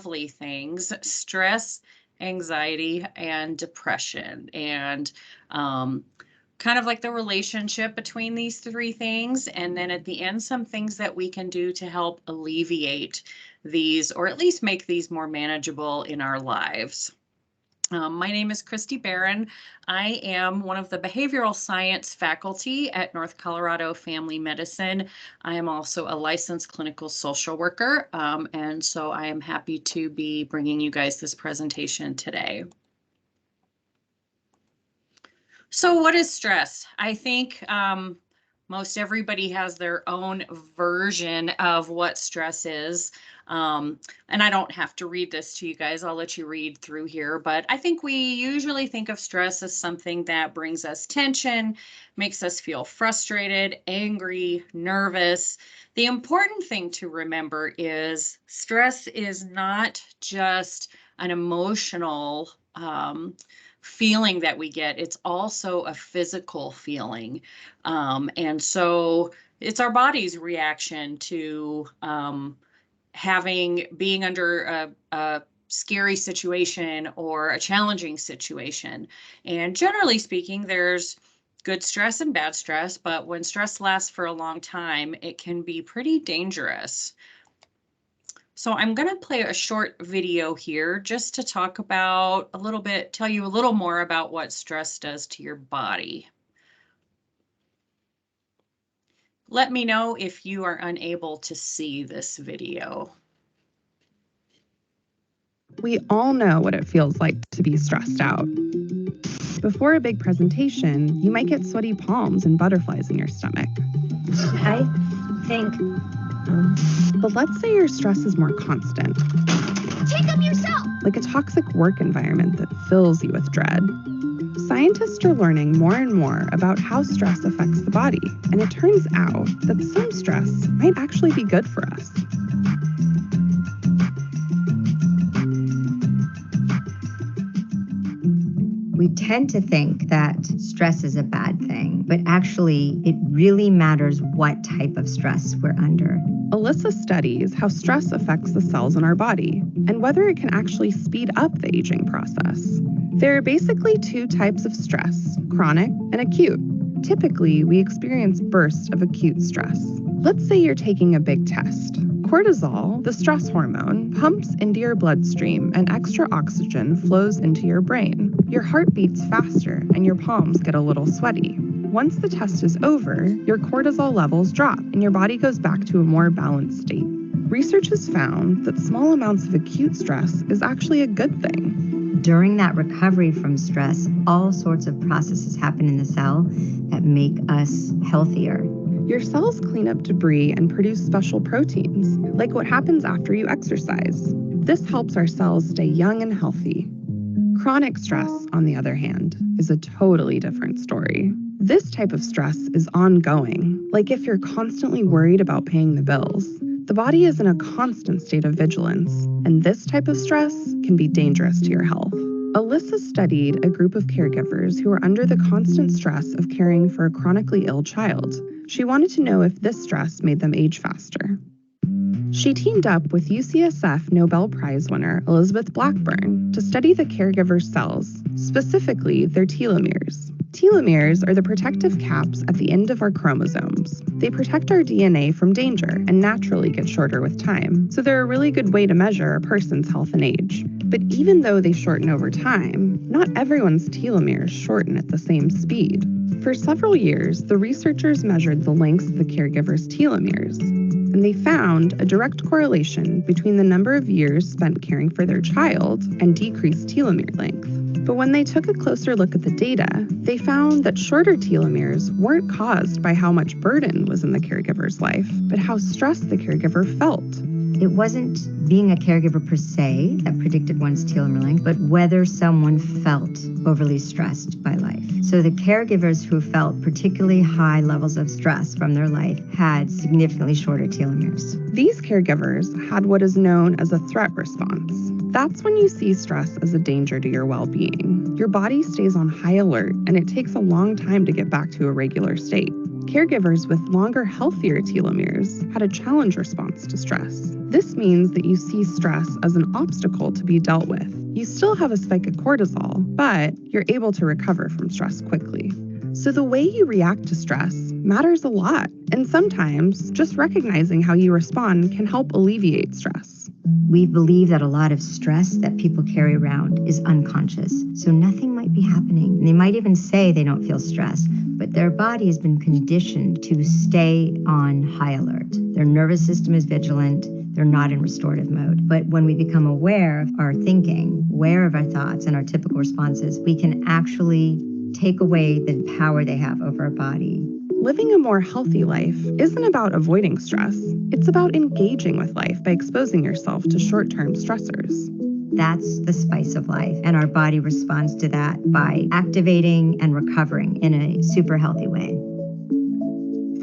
lovely things: stress, anxiety, and depression. And kind of like the relationship between these three things. And then at the end, some things that we can do to help alleviate these, or at least make these more manageable in our lives. My name is Christy Barron. I am one of the behavioral science faculty at North Colorado Family Medicine. I am also a licensed clinical social worker, and so I am happy to be bringing you guys this presentation today. So what is stress? I think most everybody has their own version of what stress is. And I don't have to read this to you guys. I'll let you read through here. But I think we usually think of stress as something that brings us tension, makes us feel frustrated, angry, nervous. The important thing to remember is stress is not just an emotional feeling that we get. It's also a physical feeling. And so it's our body's reaction to being under a scary situation or a challenging situation. And generally speaking, there's good stress and bad stress, but when stress lasts for a long time, it can be pretty dangerous. So I'm going to play a short video here just to talk about a little bit, tell you a little more about what stress does to your body. Let me know if you are unable to see this video. We all know what it feels like to be stressed out. Before a big presentation, you might get sweaty palms and butterflies in your stomach. I think... But let's say your stress is more constant. Take them yourself! Like a toxic work environment that fills you with dread. Scientists are learning more and more about how stress affects the body, and it turns out that some stress might actually be good for us. We tend to think that stress is a bad thing, but actually it really matters what type of stress we're under. Alyssa studies how stress affects the cells in our body and whether it can actually speed up the aging process. There are basically two types of stress, chronic and acute. Typically, we experience bursts of acute stress. Let's say you're taking a big test. Cortisol, the stress hormone, pumps into your bloodstream and extra oxygen flows into your brain. Your heart beats faster and your palms get a little sweaty. Once the test is over, your cortisol levels drop and your body goes back to a more balanced state. Research has found that small amounts of acute stress is actually a good thing. During that recovery from stress, all sorts of processes happen in the cell that make us healthier. Your cells clean up debris and produce special proteins, like what happens after you exercise. This helps our cells stay young and healthy. Chronic stress, on the other hand, is a totally different story. This type of stress is ongoing, like if you're constantly worried about paying the bills. The body is in a constant state of vigilance, and this type of stress can be dangerous to your health. Alyssa studied a group of caregivers who were under the constant stress of caring for a chronically ill child. She wanted to know if this stress made them age faster. She teamed up with UCSF Nobel Prize winner Elizabeth Blackburn to study the caregiver's cells, specifically their telomeres. Telomeres are the protective caps at the end of our chromosomes. They protect our DNA from danger and naturally get shorter with time, so they're a really good way to measure a person's health and age. But even though they shorten over time, not everyone's telomeres shorten at the same speed. For several years, the researchers measured the lengths of the caregiver's telomeres, and they found a direct correlation between the number of years spent caring for their child and decreased telomere length. But when they took a closer look at the data, they found that shorter telomeres weren't caused by how much burden was in the caregiver's life, but how stressed the caregiver felt. It wasn't being a caregiver per se that predicted one's telomere length, but whether someone felt overly stressed by life. So the caregivers who felt particularly high levels of stress from their life had significantly shorter telomeres. These caregivers had what is known as a threat response. That's when you see stress as a danger to your well-being. Your body stays on high alert, and it takes a long time to get back to a regular state. Caregivers with longer, healthier telomeres had a challenge response to stress. This means that you see stress as an obstacle to be dealt with. You still have a spike of cortisol, but you're able to recover from stress quickly. So the way you react to stress matters a lot, and sometimes just recognizing how you respond can help alleviate stress. We believe that a lot of stress that people carry around is unconscious, so nothing might be happening. And they might even say they don't feel stressed, but their body has been conditioned to stay on high alert. Their nervous system is vigilant. They're not in restorative mode. But when we become aware of our thinking, aware of our thoughts and our typical responses, we can actually take away the power they have over our body. Living a more healthy life isn't about avoiding stress. It's about engaging with life by exposing yourself to short-term stressors. That's the spice of life, and our body responds to that by activating and recovering in a super healthy way.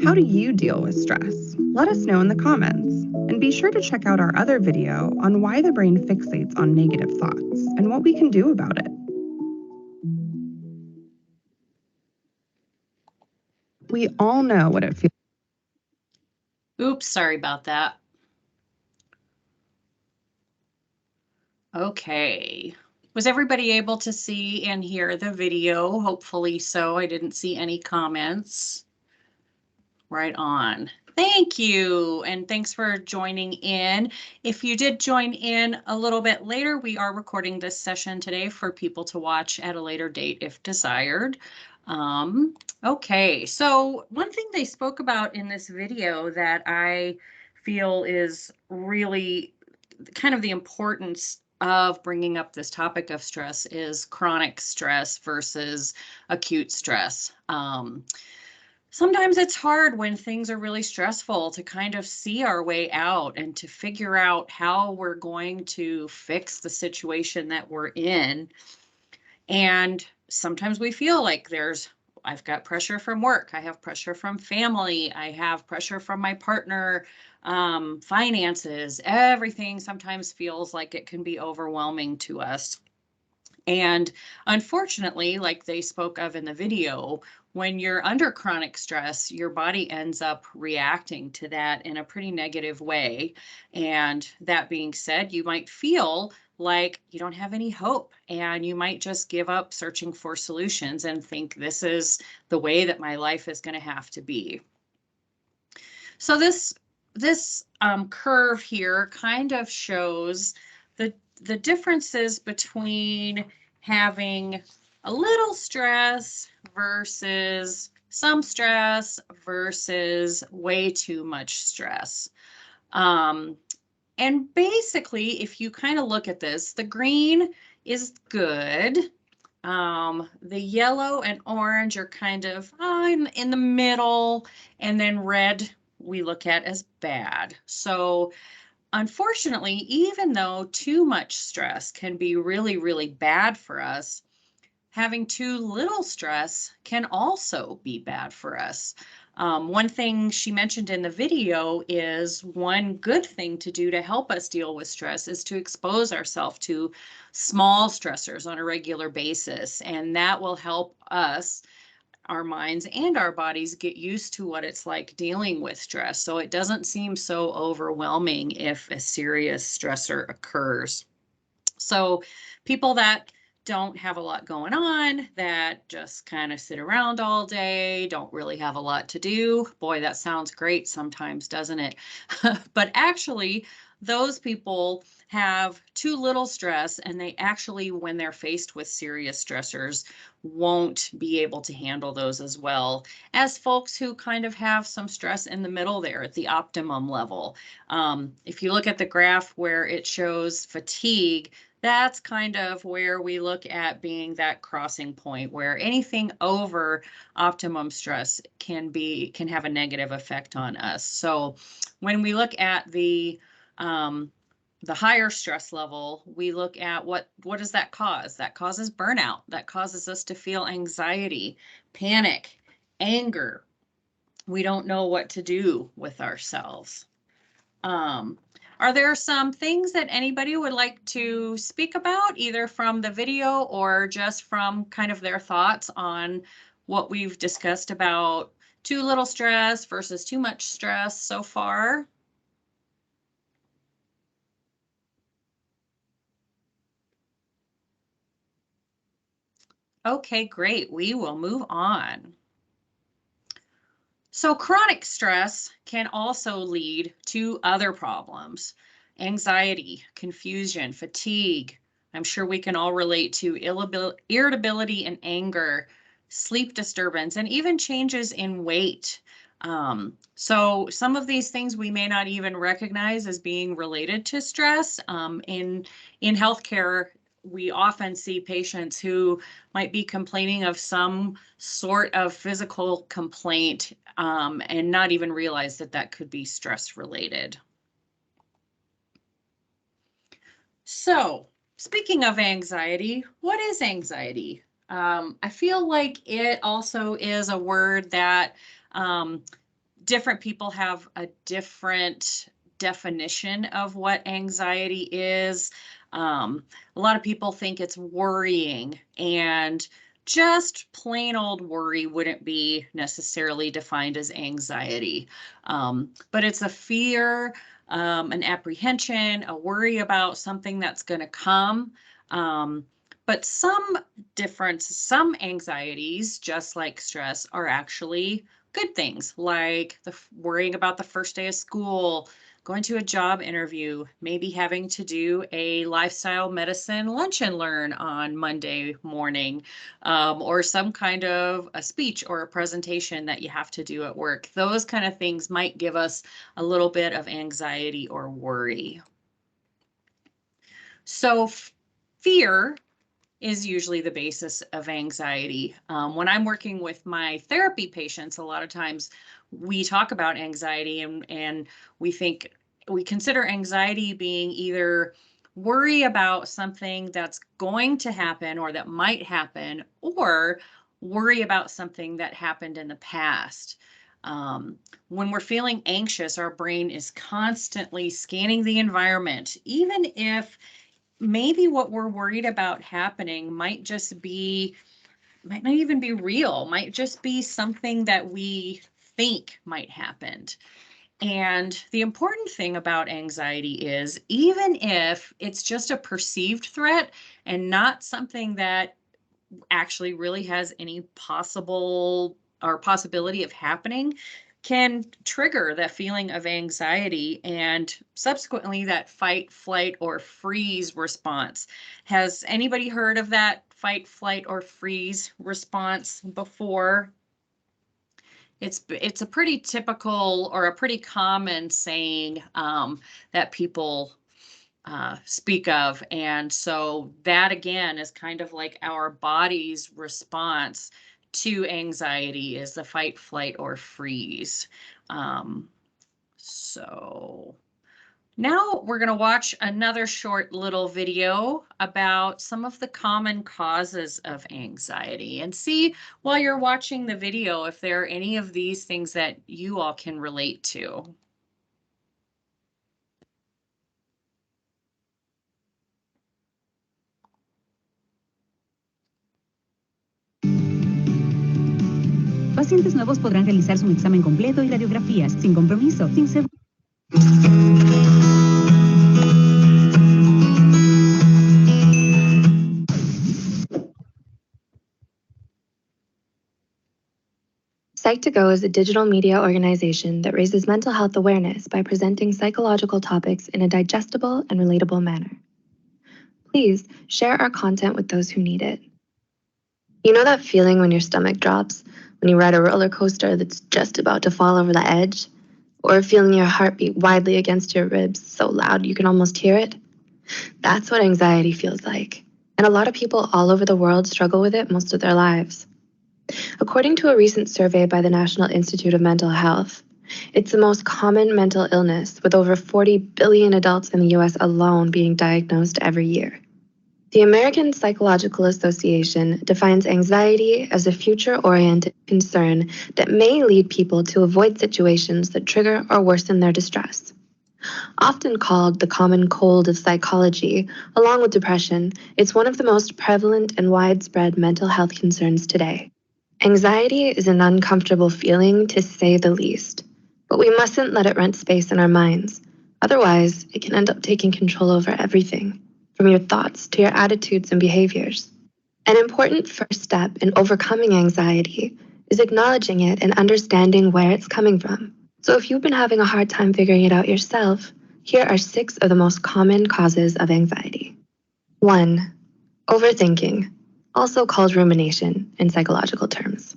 How do you deal with stress? Let us know in the comments. And be sure to check out our other video on why the brain fixates on negative thoughts and what we can do about it. We all know what it feels. Oops, sorry about that. Okay. Was everybody able to see and hear the video? Hopefully so. I didn't see any comments. Right on. Thank you. And thanks for joining in. If you did join in a little bit later, we are recording this session today for people to watch at a later date if desired. Okay, so one thing they spoke about in this video that I feel is really kind of the importance of bringing up this topic of stress is chronic stress versus acute stress. Sometimes it's hard when things are really stressful to kind of see our way out and to figure out how we're going to fix the situation that we're in. And sometimes we feel like I've got pressure from work, I have pressure from family, I have pressure from my partner, finances, everything sometimes feels like it can be overwhelming to us. And unfortunately, like they spoke of in the video, when you're under chronic stress, your body ends up reacting to that in a pretty negative way. And that being said, you might feel like you don't have any hope and you might just give up searching for solutions and think this is the way that my life is going to have to be. So this curve here kind of shows the differences between having a little stress versus some stress versus way too much stress. And basically, if you kind of look at this, the green is good. The yellow and orange are kind of in the middle, and then red we look at as bad. So unfortunately, even though too much stress can be really, really bad for us, having too little stress can also be bad for us. One thing she mentioned in the video is one good thing to do to help us deal with stress is to expose ourselves to small stressors on a regular basis. And that will help us, our minds and our bodies, get used to what it's like dealing with stress. So it doesn't seem so overwhelming if a serious stressor occurs. So people that don't have a lot going on, that just kind of sit around all day, don't really have a lot to do. Boy, that sounds great sometimes, doesn't it? But actually, those people have too little stress, and they actually, when they're faced with serious stressors, won't be able to handle those as well as folks who kind of have some stress in the middle there at the optimum level. If you look at the graph where it shows fatigue, that's kind of where we look at being that crossing point where anything over optimum stress can have a negative effect on us. So when we look at the higher stress level, we look at what does that cause? That causes burnout. That causes us to feel anxiety, panic, anger. We don't know what to do with ourselves. Are there some things that anybody would like to speak about, either from the video or just from kind of their thoughts on what we've discussed about too little stress versus too much stress so far? Okay, great. We will move on. So chronic stress can also lead to other problems: anxiety, confusion, fatigue. I'm sure we can all relate to irritability and anger, sleep disturbance, and even changes in weight. So some of these things we may not even recognize as being related to stress. In healthcare, we often see patients who might be complaining of some sort of physical complaint, and not even realize that that could be stress related. So, speaking of anxiety, what is anxiety? I feel like it also is a word that different people have a different definition of what anxiety is. A lot of people think it's worrying, and just plain old worry wouldn't be necessarily defined as anxiety. But it's a fear, an apprehension, a worry about something that's going to come. But some anxieties, just like stress, are actually good things, like worrying about the first day of school, going to a job interview, maybe having to do a lifestyle medicine lunch and learn on Monday morning, or some kind of a speech or a presentation that you have to do at work. Those kind of things might give us a little bit of anxiety or worry. So fear is usually the basis of anxiety. When I'm working with my therapy patients, a lot of times we talk about anxiety, and we consider anxiety being either worry about something that's going to happen or that might happen, or worry about something that happened in the past. When we're feeling anxious, our brain is constantly scanning the environment, even if maybe what we're worried about happening might not even be real, might just be something that we think might happen. And the important thing about anxiety is, even if it's just a perceived threat and not something that actually really has any possibility of happening, can trigger that feeling of anxiety and subsequently that fight, flight, or freeze response. Has anybody heard of that fight, flight, or freeze response before? It's a pretty typical or a pretty common saying that people speak of. And so that again is kind of like our body's response to anxiety, is the fight, flight, or freeze. So now we're going to watch another short little video about some of the common causes of anxiety, and see while you're watching the video if there are any of these things that you all can relate to. Pacientes nuevos podrán realizar su examen completo y radiografías sin compromiso, sin seguro. Psych2Go is a digital media organization that raises mental health awareness by presenting psychological topics in a digestible and relatable manner. Please share our content with those who need it. You know that feeling when your stomach drops, when you ride a roller coaster that's just about to fall over the edge? Or feeling your heartbeat widely against your ribs so loud you can almost hear it? That's what anxiety feels like. And a lot of people all over the world struggle with it most of their lives. According to a recent survey by the National Institute of Mental Health, it's the most common mental illness, with over 40 billion adults in the US alone being diagnosed every year. The American Psychological Association defines anxiety as a future-oriented concern that may lead people to avoid situations that trigger or worsen their distress. Often called the common cold of psychology, along with depression, it's one of the most prevalent and widespread mental health concerns today. Anxiety is an uncomfortable feeling, to say the least, but we mustn't let it rent space in our minds. Otherwise, it can end up taking control over everything, from your thoughts to your attitudes and behaviors. An important first step in overcoming anxiety is acknowledging it and understanding where it's coming from. So if you've been having a hard time figuring it out yourself, here are 6 of the most common causes of anxiety. 1. Overthinking, also called rumination in psychological terms.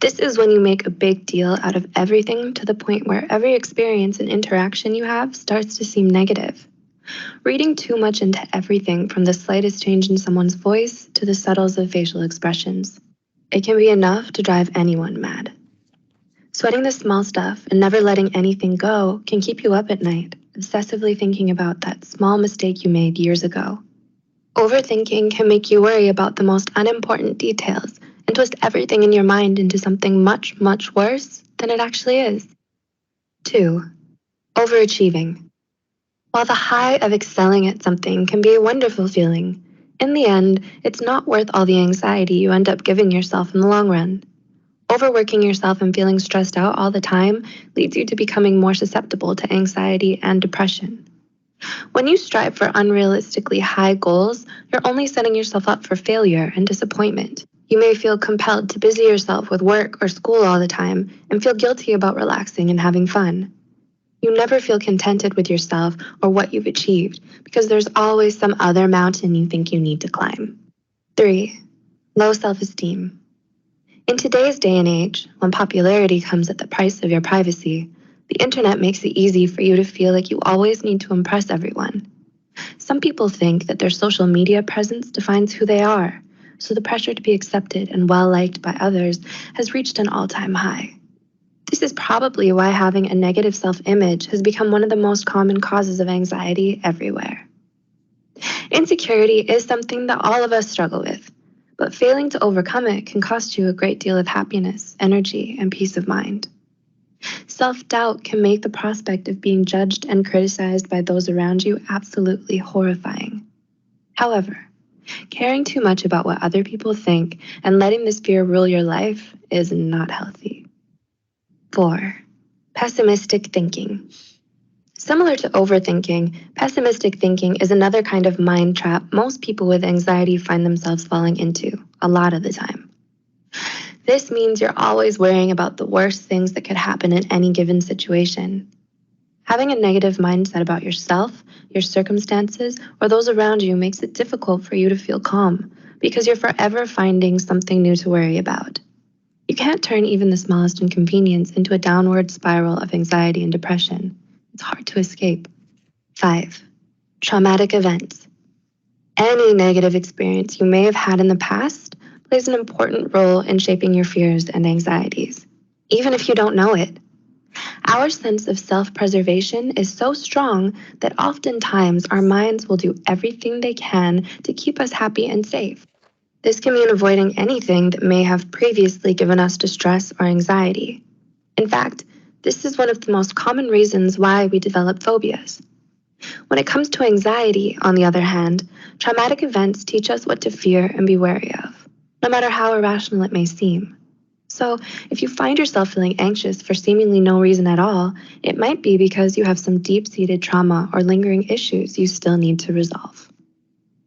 This is when you make a big deal out of everything to the point where every experience and interaction you have starts to seem negative. Reading too much into everything, from the slightest change in someone's voice to the subtles of facial expressions. It can be enough to drive anyone mad. Sweating the small stuff and never letting anything go can keep you up at night, obsessively thinking about that small mistake you made years ago. Overthinking can make you worry about the most unimportant details and twist everything in your mind into something much, much worse than it actually is. 2. Overachieving. While the high of excelling at something can be a wonderful feeling, in the end, it's not worth all the anxiety you end up giving yourself in the long run. Overworking yourself and feeling stressed out all the time leads you to becoming more susceptible to anxiety and depression. When you strive for unrealistically high goals, you're only setting yourself up for failure and disappointment. You may feel compelled to busy yourself with work or school all the time and feel guilty about relaxing and having fun. You never feel contented with yourself or what you've achieved because there's always some other mountain you think you need to climb. 3. Low self-esteem. In today's day and age, when popularity comes at the price of your privacy, the internet makes it easy for you to feel like you always need to impress everyone. Some people think that their social media presence defines who they are, so the pressure to be accepted and well-liked by others has reached an all-time high. This is probably why having a negative self-image has become one of the most common causes of anxiety everywhere. Insecurity is something that all of us struggle with, but failing to overcome it can cost you a great deal of happiness, energy, and peace of mind. Self-doubt can make the prospect of being judged and criticized by those around you absolutely horrifying. However, caring too much about what other people think and letting this fear rule your life is not healthy. 4. Pessimistic thinking. Similar to overthinking, pessimistic thinking is another kind of mind trap most people with anxiety find themselves falling into a lot of the time. This means you're always worrying about the worst things that could happen in any given situation. Having a negative mindset about yourself, your circumstances, or those around you makes it difficult for you to feel calm because you're forever finding something new to worry about. You can't turn even the smallest inconvenience into a downward spiral of anxiety and depression. It's hard to escape. 5. Traumatic events. Any negative experience you may have had in the past plays an important role in shaping your fears and anxieties, even if you don't know it. Our sense of self-preservation is so strong that oftentimes our minds will do everything they can to keep us happy and safe. This can mean avoiding anything that may have previously given us distress or anxiety. In fact, this is one of the most common reasons why we develop phobias. When it comes to anxiety, on the other hand, traumatic events teach us what to fear and be wary of, no matter how irrational it may seem. So, if you find yourself feeling anxious for seemingly no reason at all, it might be because you have some deep-seated trauma or lingering issues you still need to resolve.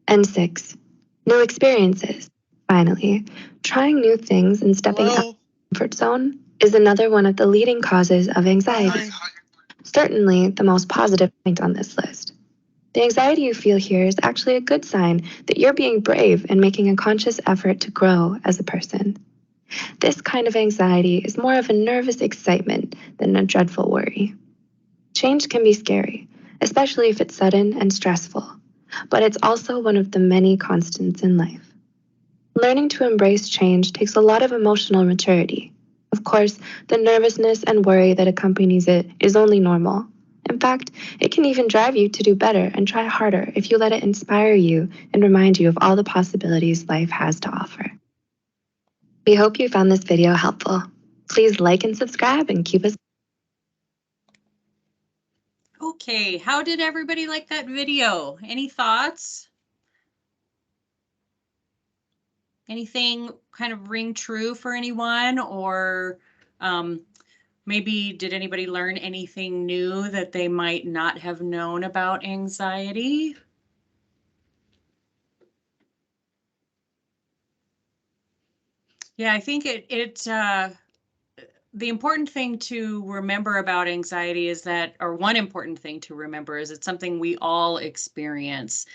And 6. New experiences. Finally, trying new things and stepping out of the comfort zone is another one of the leading causes of anxiety. Certainly the most positive point on this list. The anxiety you feel here is actually a good sign that you're being brave and making a conscious effort to grow as a person. This kind of anxiety is more of a nervous excitement than a dreadful worry. Change can be scary, especially if it's sudden and stressful, but it's also one of the many constants in life. Learning to embrace change takes a lot of emotional maturity. Of course, the nervousness and worry that accompanies it is only normal. In fact, it can even drive you to do better and try harder if you let it inspire you and remind you of all the possibilities life has to offer. We hope you found this video helpful. Please like and subscribe and keep us. Okay, how did everybody like that video? Any thoughts? Anything kind of ring true for anyone, or maybe did anybody learn anything new that they might not have known about anxiety? Yeah, I think the important thing to remember about anxiety is that, or one important thing to remember is it's something we all experience.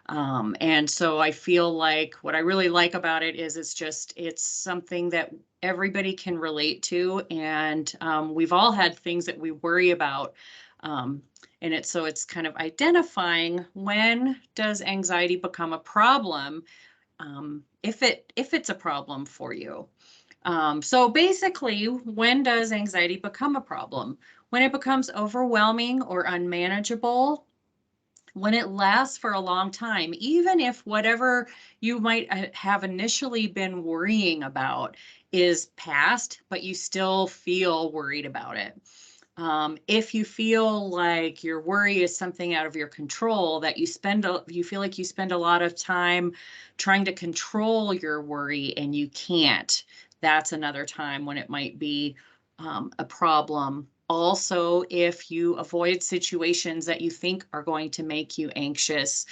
And so I feel like what I really like about it is it's something that everybody can relate to. And we've all had things that we worry about. Um, and it's kind of identifying, when does anxiety become a problem, if it's a problem for you. So basically, when does anxiety become a problem? When it becomes overwhelming or unmanageable, when it lasts for a long time, even if whatever you might have initially been worrying about is past, but you still feel worried about it. If you feel like your worry is something out of your control, that you feel like you spend a lot of time trying to control your worry and you can't, that's another time when it might be a problem. Also, if you avoid situations that you think are going to make you anxious,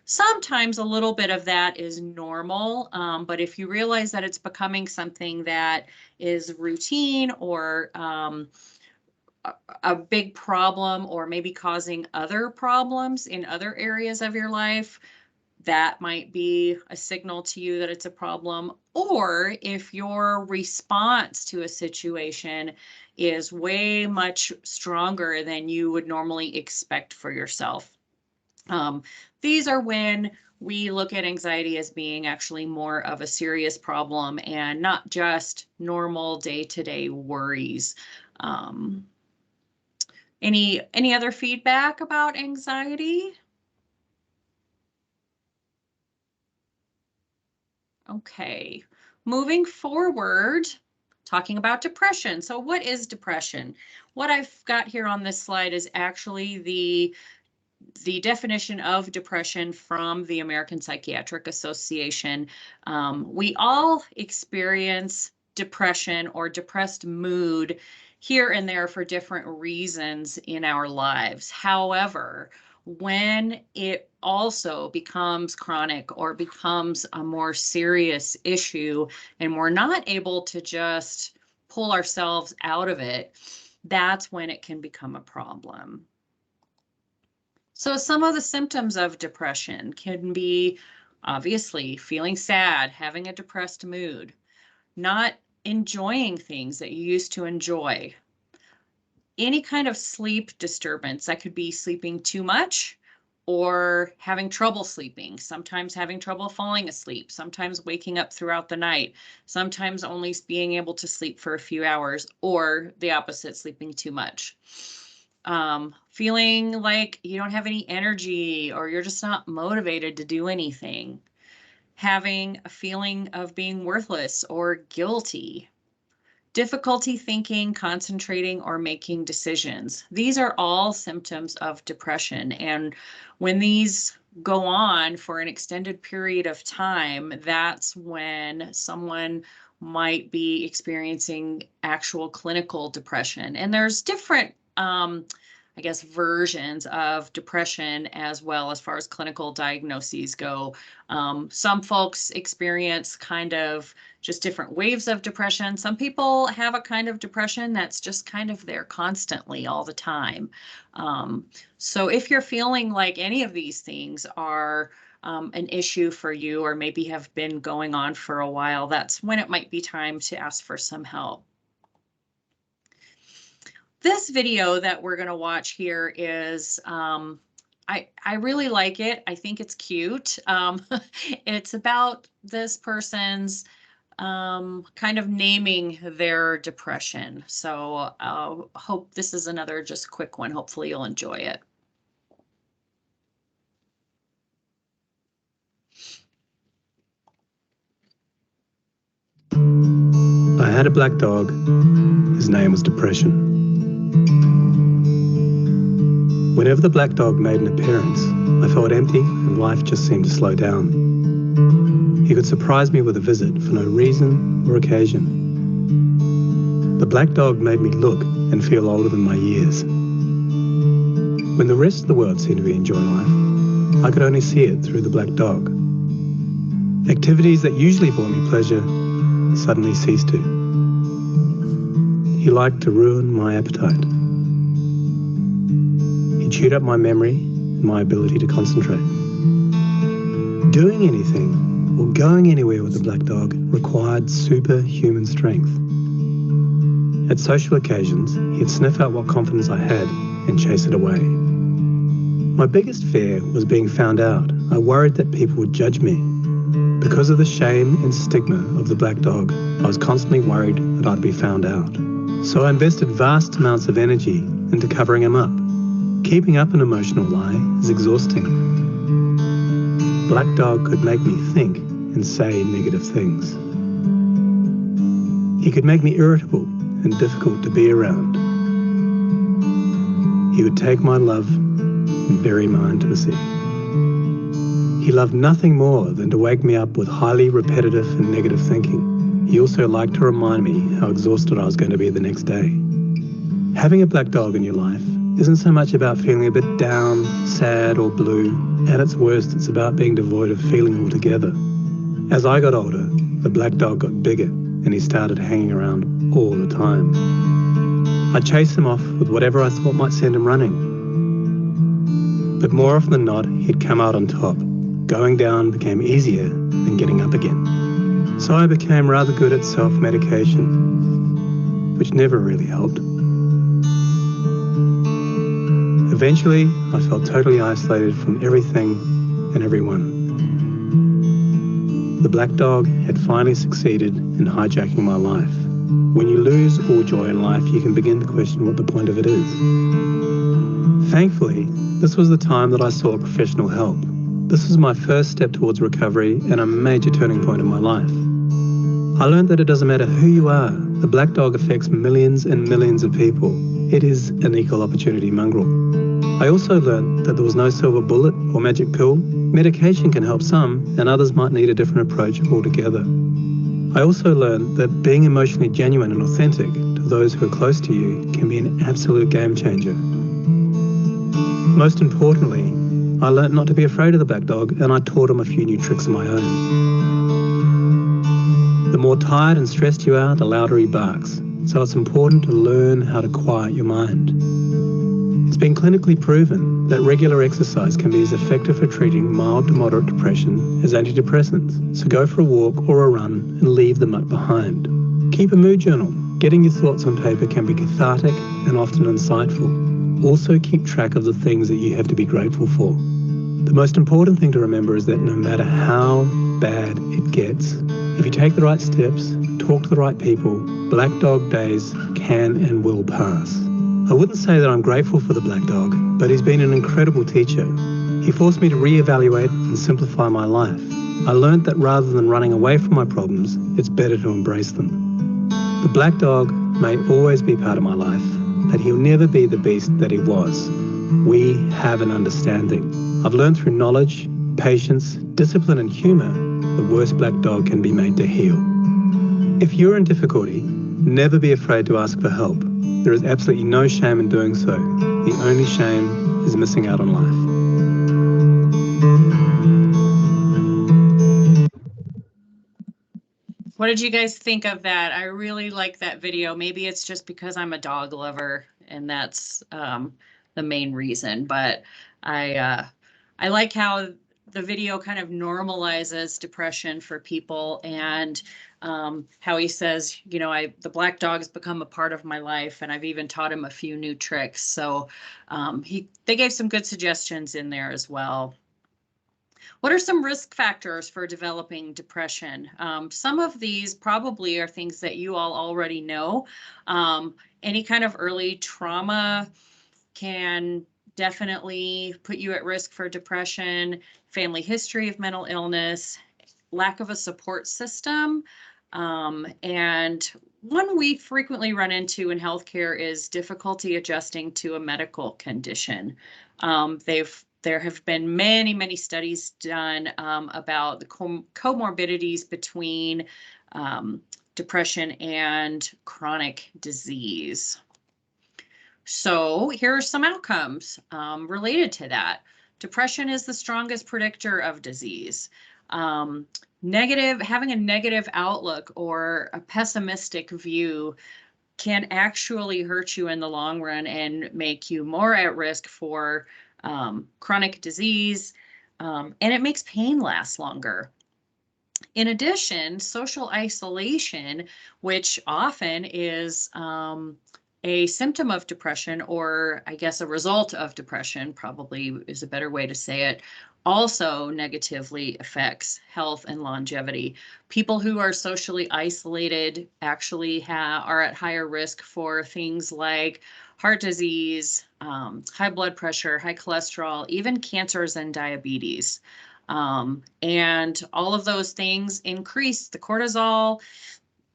sometimes a little bit of that is normal, but if you realize that it's becoming something that is routine, or a big problem, or maybe causing other problems in other areas of your life, that might be a signal to you that it's a problem. Or if your response to a situation is way much stronger than you would normally expect for yourself. These are when we look at anxiety as being actually more of a serious problem and not just normal day-to-day worries. Um, any other feedback about anxiety? Okay, moving forward, talking about depression. So what is depression? What I've got here on this slide is actually the definition of depression from the American Psychiatric Association. We all experience depression or depressed mood here and there for different reasons in our lives. However, when it also becomes chronic or becomes a more serious issue, and we're not able to just pull ourselves out of it, that's when it can become a problem. So some of the symptoms of depression can be, obviously, feeling sad, having a depressed mood, not enjoying things that you used to enjoy, any kind of sleep disturbance. That could be sleeping too much or having trouble sleeping, sometimes having trouble falling asleep, sometimes waking up throughout the night, sometimes only being able to sleep for a few hours, or the opposite, sleeping too much. Feeling like you don't have any energy, or you're just not motivated to do anything. Having a feeling of being worthless or guilty. Difficulty thinking, concentrating, or making decisions. These are all symptoms of depression. And when these go on for an extended period of time, that's when someone might be experiencing actual clinical depression. And there's different I guess, versions of depression as well as far as clinical diagnoses go. Some folks experience kind of just different waves of depression. Some people have a kind of depression that's just kind of there constantly all the time. So if you're feeling like any of these things are an issue for you, or maybe have been going on for a while, that's when it might be time to ask for some help. This video that we're going to watch here is, I really like it. I think it's cute. It's about this person's kind of naming their depression. So hope this is another just quick one. Hopefully you'll enjoy it. I had a black dog. His name was Depression. Whenever the black dog made an appearance, I felt empty and life just seemed to slow down. He could surprise me with a visit for no reason or occasion. The black dog made me look and feel older than my years. When the rest of the world seemed to be enjoying life, I could only see it through the black dog. Activities that usually brought me pleasure suddenly ceased to. He liked to ruin my appetite. He chewed up my memory and my ability to concentrate. Doing anything or going anywhere with the black dog required superhuman strength. At social occasions, he'd sniff out what confidence I had and chase it away. My biggest fear was being found out. I worried that people would judge me. Because of the shame and stigma of the black dog, I was constantly worried that I'd be found out. So I invested vast amounts of energy into covering him up. Keeping up an emotional lie is exhausting. Black dog could make me think and say negative things. He could make me irritable and difficult to be around. He would take my love and bury my intimacy. He loved nothing more than to wake me up with highly repetitive and negative thinking. He also liked to remind me how exhausted I was going to be the next day. Having a black dog in your life isn't so much about feeling a bit down, sad or blue. At its worst, it's about being devoid of feeling altogether. As I got older, the black dog got bigger and he started hanging around all the time. I'd chase him off with whatever I thought might send him running. But more often than not, he'd come out on top. Going down became easier than getting up again. So I became rather good at self-medication, which never really helped. Eventually, I felt totally isolated from everything and everyone. The black dog had finally succeeded in hijacking my life. When you lose all joy in life, you can begin to question what the point of it is. Thankfully, this was the time that I sought professional help. This was my first step towards recovery and a major turning point in my life. I learned that it doesn't matter who you are. The black dog affects millions and millions of people. It is an equal opportunity mongrel. I also learned that there was no silver bullet or magic pill. Medication can help some, and others might need a different approach altogether. I also learned that being emotionally genuine and authentic to those who are close to you can be an absolute game changer. Most importantly, I learned not to be afraid of the black dog, and I taught him a few new tricks of my own. The more tired and stressed you are, the louder he barks. So it's important to learn how to quiet your mind. It's been clinically proven that regular exercise can be as effective for treating mild to moderate depression as antidepressants. So go for a walk or a run and leave the muck behind. Keep a mood journal. Getting your thoughts on paper can be cathartic and often insightful. Also keep track of the things that you have to be grateful for. The most important thing to remember is that no matter how bad it gets, if you take the right steps, talk to the right people, black dog days can and will pass. I wouldn't say that I'm grateful for the black dog, but he's been an incredible teacher. He forced me to reevaluate and simplify my life. I learned that rather than running away from my problems, it's better to embrace them. The black dog may always be part of my life, but he'll never be the beast that he was. We have an understanding. I've learned through knowledge, patience, discipline and humour, the worst black dog can be made to heal. If you're in difficulty, never be afraid to ask for help. There is absolutely no shame in doing so. The only shame is missing out on life. What did you guys think of that? I really like that video. Maybe it's just because I'm a dog lover and that's the main reason, but I like how the video kind of normalizes depression for people and how he says, you know, the black dog's become a part of my life and I've even taught him a few new tricks. So they gave some good suggestions in there as well. What are some risk factors for developing depression? Some of these probably are things that you all already know. Any kind of early trauma can definitely put you at risk for depression, family history of mental illness, lack of a support system. And one we frequently run into in healthcare is difficulty adjusting to a medical condition. They've There have been many, many studies done about the comorbidities between depression and chronic disease. So here are some outcomes related to that. Depression is the strongest predictor of disease. Having a negative outlook or a pessimistic view can actually hurt you in the long run and make you more at risk for chronic disease, and it makes pain last longer. In addition, social isolation, which often is a symptom of depression, or I guess a result of depression, probably is a better way to say it, also negatively affects health and longevity. People who are socially isolated actually are at higher risk for things like heart disease, high blood pressure, high cholesterol, even cancers and diabetes. And all of those things increase the cortisol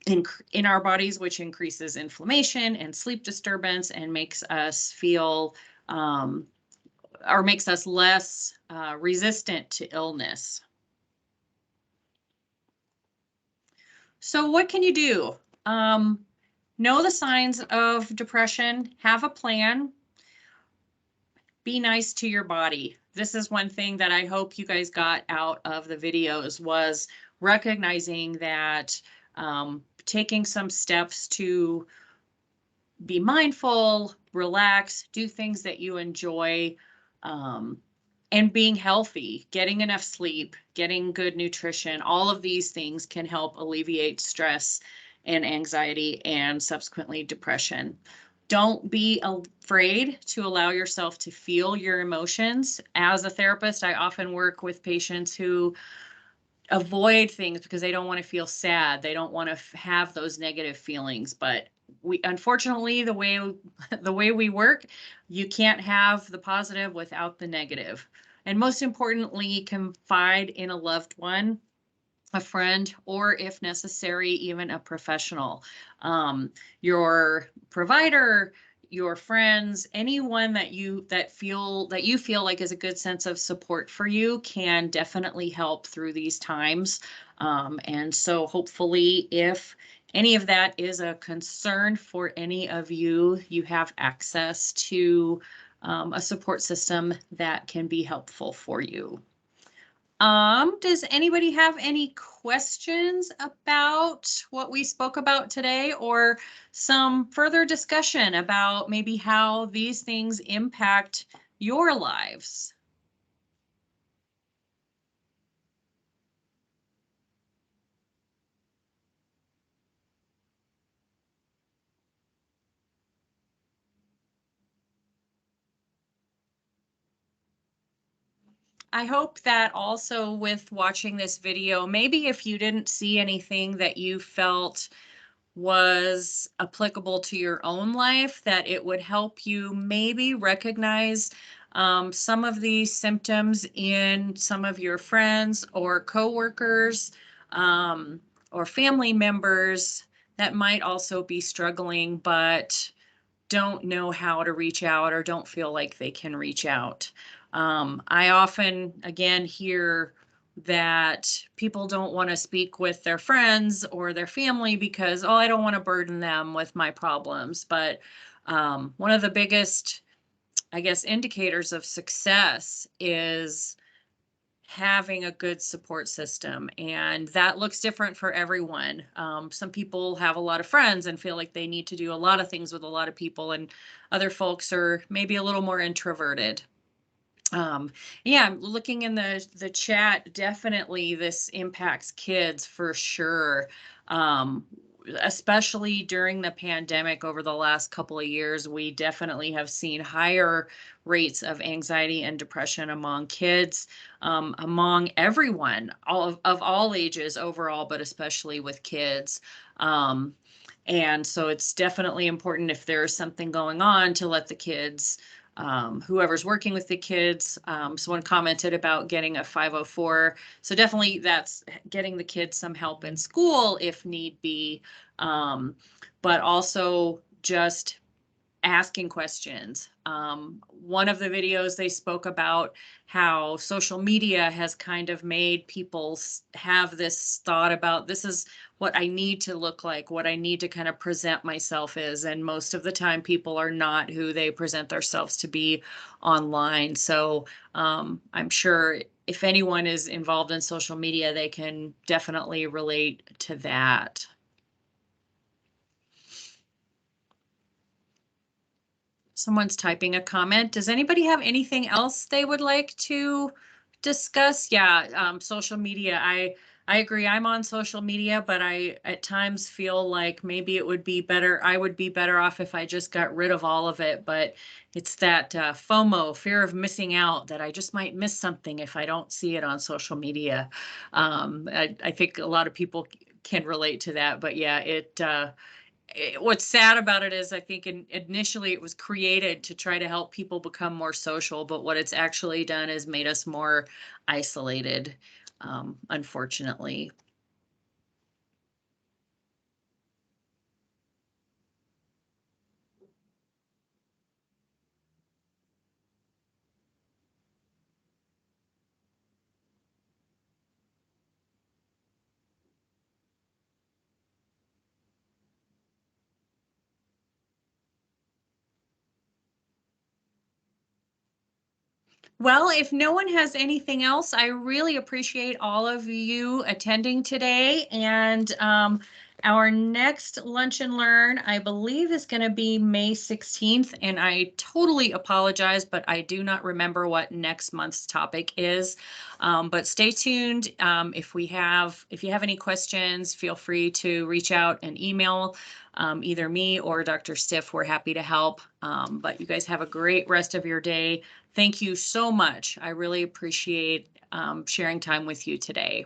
in our bodies, which increases inflammation and sleep disturbance and makes us feel or makes us less resistant to illness. So what can you do? Know the signs of depression, have a plan, be nice to your body. This is one thing that I hope you guys got out of the videos, was recognizing that taking some steps to be mindful, relax, do things that you enjoy, and being healthy, getting enough sleep, getting good nutrition, all of these things can help alleviate stress and anxiety and subsequently depression. Don't be afraid to allow yourself to feel your emotions. As a therapist, I often work with patients who avoid things because they don't want to feel sad. They don't want to have those negative feelings. But unfortunately, the way we work, you can't have the positive without the negative. And most importantly, confide in a loved one, a friend, or if necessary, even a professional. Your provider, your friends, anyone that you feel like is a good sense of support for you can definitely help through these times. And so hopefully, if any of that is a concern for any of you, you have access to a support system that can be helpful for you. Does anybody have any questions about what we spoke about today, or some further discussion about maybe how these things impact your lives? I hope that also with watching this video, maybe if you didn't see anything that you felt was applicable to your own life, that it would help you maybe recognize some of these symptoms in some of your friends or coworkers or family members that might also be struggling but don't know how to reach out or don't feel like they can reach out. I often, again, hear that people don't want to speak with their friends or their family because, oh, I don't want to burden them with my problems. But one of the biggest, I guess, indicators of success is having a good support system, and that looks different for everyone. Some people have a lot of friends and feel like they need to do a lot of things with a lot of people, and other folks are maybe a little more introverted. Yeah, looking in the chat, definitely this impacts kids for sure. Especially during the pandemic over the last couple of years, we definitely have seen higher rates of anxiety and depression among kids, among everyone, of all ages overall, but especially with kids. And so it's definitely important, if there's something going on, to let the kids, whoever's working with the kids, someone commented about getting a 504. So definitely that's getting the kids some help in school if need be, but also just asking questions. One of the videos they spoke about how social media has kind of made people have this thought about, this is what I need to look like, what I need to kind of present myself as. And most of the time people are not who they present themselves to be online. So I'm sure if anyone is involved in social media, they can definitely relate to that. Someone's typing a comment. Does anybody have anything else they would like to discuss? Yeah, social media. I agree. I'm on social media, but I at times feel like maybe it would be better. I would be better off if I just got rid of all of it. But it's that FOMO, fear of missing out, that I just might miss something if I don't see it on social media. I think a lot of people can relate to that. But yeah, what's sad about it is I think initially it was created to try to help people become more social, but what it's actually done is made us more isolated, unfortunately. Well, if no one has anything else, I really appreciate all of you attending today. And our next Lunch and Learn, I believe, is going to be May 16th. And I totally apologize, but I do not remember what next month's topic is. But stay tuned. If you have any questions, feel free to reach out and email either me or Dr. Stiff. We're happy to help. But you guys have a great rest of your day. Thank you so much. I really appreciate sharing time with you today.